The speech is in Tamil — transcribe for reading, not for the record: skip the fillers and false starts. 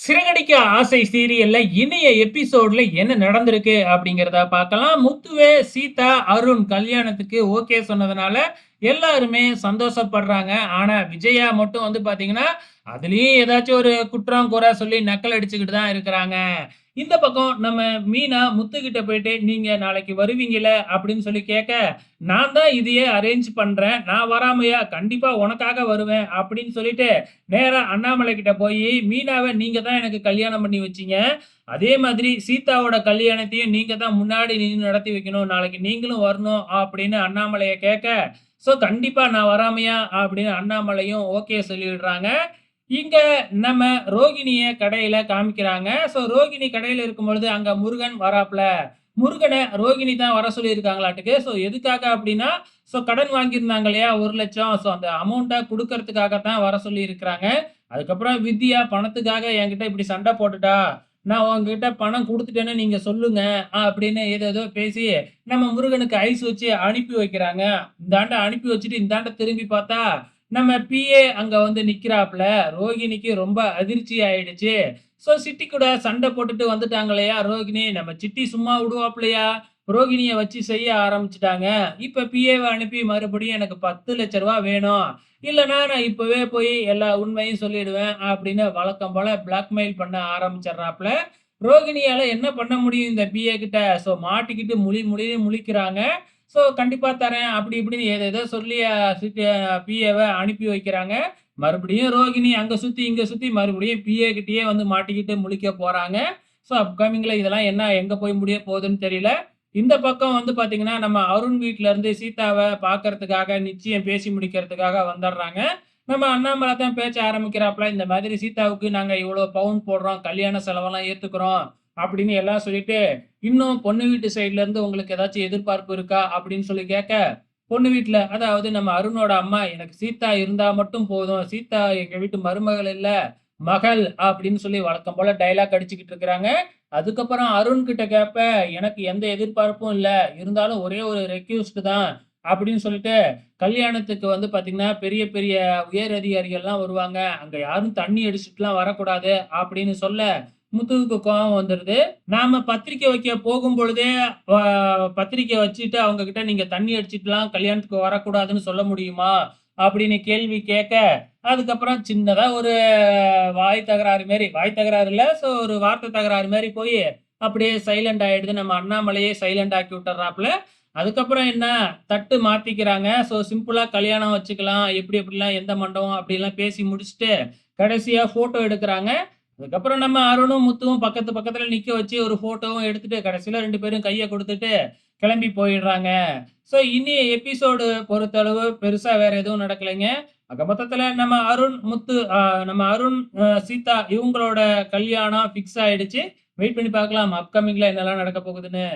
சிறகடிக்க ஆசை சீரியல்ல இனிய எபிசோட்ல என்ன நடந்திருக்கு அப்படிங்கிறத பார்க்கலாம். முத்துவே, சீதா, அருண் கல்யாணத்துக்கு ஓகே சொன்னதுனால எல்லாருமே சந்தோஷப்படுறாங்க. ஆனா விஜயா மட்டும் வந்து பார்த்தீங்கன்னா, அதுலயும் ஏதாச்சும் ஒரு குற்றம், குறை சொல்லி நக்கல் அடிச்சுக்கிட்டு தான் இருக்கிறாங்க. இந்த பக்கம் நம்ம மீனா முத்துக்கிட்ட போயிட்டு, "நீங்க நாளைக்கு வருவீங்கல்ல?" அப்படின்னு சொல்லி கேட்க, "நான் தான் இதையே அரேஞ்ச் பண்றேன். நான் வராமயா? கண்டிப்பா உனக்காக வருவேன்." அப்படின்னு சொல்லிட்டு நேரா அண்ணாமலை கிட்ட போயி, "மீனாவ நீங்க தான் எனக்கு கல்யாணம் பண்ணி வச்சீங்க. அதே மாதிரி சீதாவோட கல்யாணத்தையும் நீங்க தான் முன்னாடி நின்னு நடத்தி வைக்கணும். நாளைக்கு நீங்களும் வரணும்." அப்படின்னு அண்ணாமலைய கேட்க, கண்டிப்பா நான் வராமயா?" அப்படின்னு அண்ணாமலையும் ஓகே சொல்லிடுறாங்க. இங்க நம்ம ரோகிணிய கடையில காமிக்கிறாங்க. ரோகிணி கடையில இருக்கும்பொழுது அங்க முருகன் வராப்ல. முருகன ரோகிணி தான் வர சொல்லியிருக்காங்களாட்டுக்கு. எதுக்காக அப்டின்னா, கடன் வாங்கியிருந்தாங்க இல்லையா? 1,00,000 அந்த அமௌண்ட்ட குடுக்கறதுக்காக தான் வர சொல்லியிருக்கிறாங்க. அதுக்கப்புறம் வித்யா பணத்துக்காக என்கிட்ட இப்டி சண்ட போட்டுட்டா. நான் உங்ககிட்ட பணம் குடுத்துட்டேன்னு நீங்க சொல்லுங்க. அப்படின்னு ஏதேதோ பேசி நம்ம முருகனுக்கு ஐஸ் வச்சு அனுப்பி வைக்கிறாங்க. இந்தாண்ட அனுப்பி வச்சுட்டு இந்தாண்ட திரும்பி பார்த்தா நம்ம பிஏ அங்க வந்து நிக்கிறாப்ல. ரோகிணிக்கு ரொம்ப அதிர்ச்சி ஆயிடுச்சு. சிட்டி கூட சண்டை போட்டுட்டு வந்துட்டாங்க இல்லையா ரோகிணி. நம்ம சிட்டி சும்மா விடுவாப்லயா? ரோகிணிய வச்சு செய்ய ஆரம்பிச்சுட்டாங்க. இப்ப பிஏவ அனுப்பி மறுபடியும் எனக்கு ரூ. 10,00,000 வேணும். இல்லன்னா நான் இப்பவே போய் எல்லா உண்மையும் சொல்லிடுவேன் அப்படின்னு வழக்கம் போல பிளாக்மெயில் பண்ண ஆரம்பிச்சர்றாப்ல. ரோகிணியால என்ன பண்ண முடியும் இந்த பிஏ கிட்ட? மாட்டிக்கிட்டு முழி முழின்னு முழிக்கிறாங்க. கண்டிப்பா தரேன். அப்படி இப்படின்னு ஏதேதோ சொல்லி பிஏவ அனுப்பி வைக்கிறாங்க. மறுபடியும் ரோகிணி அங்க சுத்தி, இங்க சுத்தி மறுபடியும் பிஏ கிட்டயே வந்து மாட்டிக்கிட்டு முழிக்க போறாங்க. அப்கமிங்ல இதெல்லாம் என்ன எங்க போய் முடிய போகுதுன்னு தெரியல. இந்த பக்கம் வந்து பாத்தீங்கன்னா, நம்ம அருண் வீட்ல இருந்து சீதாவ பார்க்கறதுக்காக, நிச்சயம் பேசி முடிக்கிறதுக்காக வந்துடுறாங்க. நம்ம அண்ணாமலை தான் பேச்ச ஆரம்பிக்கிறாப்ல. இந்த மாதிரி சீதாவுக்கு நாங்க இவ்வளோ பவுன் போடுறோம். கல்யாண செலவெல்லாம் ஏத்துக்கிறோம். அப்படின்னு எல்லாம் சொல்லிட்டு, இன்னும் பொண்ணு வீட்டு சைட்ல இருந்து உங்களுக்கு ஏதாச்சும் எதிர்பார்ப்பு இருக்கா? அப்படின்னு சொல்லி கேட்க, பொண்ணு வீட்ல அதாவது நம்ம அருணோட அம்மா, "எனக்கு சீதா இருந்தா மட்டும் போதும். சீதா எங்க வீட்டு மருமகள் இல்ல, மகள்." அப்படின்னு சொல்லி வழக்கம் போல டயலாக் அடிச்சுக்கிட்டு இருக்கிறாங்க. அதுக்கப்புறம் அருண் கிட்ட கேட்பேன், "எனக்கு எந்த எதிர்பார்ப்பும் இல்ல. இருந்தாலும் ஒரே ஒரு ரெக்வெஸ்ட் தான்." அப்படின்னு சொல்லிட்டு, கல்யாணத்துக்கு வந்து பார்த்தீங்கன்னா, பெரிய பெரிய உயர் அதிகாரிகள்லாம் வருவாங்க. அங்க யாரும் தண்ணி அடிச்சுட்டுலாம் வரக்கூடாது அப்படின்னு சொல்ல, முத்துவுக்கு கோவம் வந்துருது. நாம பத்திரிக்கை வைக்க போகும்பொழுதே, அ பத்திரிக்கை வச்சுட்டு அவங்க கிட்ட நீங்க தண்ணி அடிச்சுட்டுலாம் கல்யாணத்துக்கு வரக்கூடாதுன்னு சொல்ல முடியுமா? அப்படின்னு கேள்வி கேட்க, அதுக்கப்புறம் சின்னதா ஒரு வாய் தகராறு இல்ல. ஒரு வார்த்தை தகராறு மாரி போயி, அப்படியே சைலண்ட் ஆயிடுது. நம்ம அண்ணாமலையே சைலண்ட் ஆக்கி விட்டுர்றாப்ல. அதுக்கப்புறம் என்ன, தட்டு மாத்திக்கிறாங்க. சிம்பிளா கல்யாணம் வச்சுக்கலாம். எப்படி எப்படிலாம் எந்த மண்டபம் அப்படிலாம் பேசி முடிச்சுட்டு, கடைசியா ஃபோட்டோ எடுக்குறாங்க. அதுக்கப்புறம் நம்ம அருணும், முத்துவும் பக்கத்து பக்கத்துல நிக்க வச்சு ஒரு ஃபோட்டோவும் எடுத்துட்டு, கடைசியில 2 பேரும் கைய குடுத்துட்டு கிளம்பி போயிடுறாங்க. இன்னிய எபிசோடு பொறுத்தளவு பெருசா வேற எதுவும் நடக்கலைங்க. ஆக மொத்தத்துல நம்ம அருண், முத்து நம்ம அருண், சீதா இவங்களோட கல்யாணம் ஃபிக்ஸ் ஆயிடுச்சு. வெயிட் பண்ணி பார்க்கலாம். அப்கமிங்ல என்னலாம் நடக்க போகுதுன்னு.